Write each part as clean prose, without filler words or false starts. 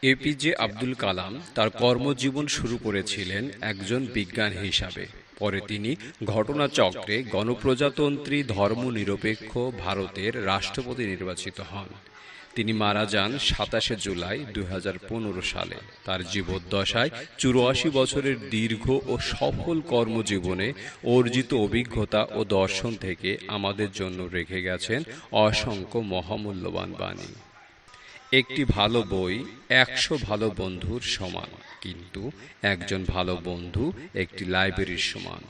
APJ Abdul Kalam তার কর্মজীবন শুরু করেছিলেন একজন বিজ্ঞানী হিসাবে। পরে তিনি ঘটনাচক্রে গণপ্রজাতন্ত্রী ধর্মনিরপেক্ষ ভারতের রাষ্ট্রপতি নির্বাচিত হন। তিনি মারা যান ২৭শে জুলাই ২০১৫ সালে। তার জীবদ্দশায় ৮৪ বছরের দীর্ঘ ও সফল কর্মজীবনে অর্জিত অভিজ্ঞতা ও দর্শন থেকে আমাদের জন্য রেখে গেছেন অসংখ্য মহামূল্যবান বাণী। একটি ভালো বই ১০০ ভালো বন্ধুর সমান, কিন্তু একজন ভালো বন্ধু একটি লাইব্রেরির সমান।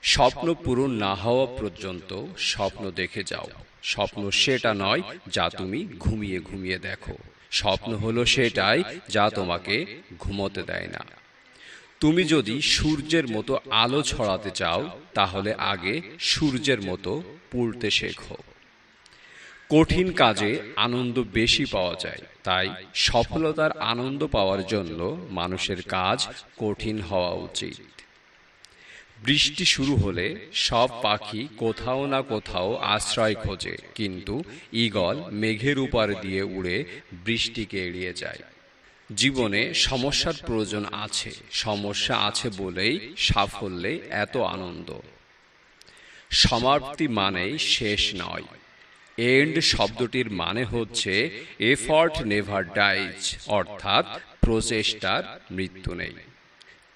স্বপ্ন পূরণ না হওয়া পর্যন্ত স্বপ্ন দেখে যাও। স্বপ্ন সেটা নয় যা তুমি ঘুমিয়ে ঘুমিয়ে দেখো। স্বপ্ন হলো সেটাই যা তোমাকে ঘুমোতে দেয় না। তুমি যদি সূর্যের মতো আলো ছড়াতে চাও, তাহলে আগে সূর্যের মতো পড়তে শেখো। কঠিন কাজে আনন্দ বেশি পাওয়া যায়, তাই সফলতার আনন্দ পাওয়ার জন্য মানুষের কাজ কঠিন হওয়া উচিত। বৃষ্টি শুরু হলে সব পাখি কোথাও না কোথাও আশ্রয় খোঁজে, কিন্তু ঈগল মেঘের উপর দিয়ে উড়ে বৃষ্টিকে এড়িয়ে যায়। জীবনে সমস্যার প্রয়োজন আছে, সমস্যা আছে বলেই সাফল্যে এত আনন্দ। সমাপ্তি মানেই শেষ নয়। এন্ড শব্দটির মানে হচ্ছে এফর্ট নেভার ডাইজ, অর্থাৎ প্রচেষ্টার মৃত্যু নেই।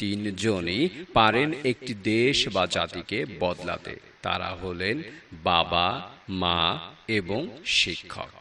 তিনজনই পারেন একটি দেশ বা জাতিকে বদলাতে। তারা হলেন বাবা, মা এবং শিক্ষক।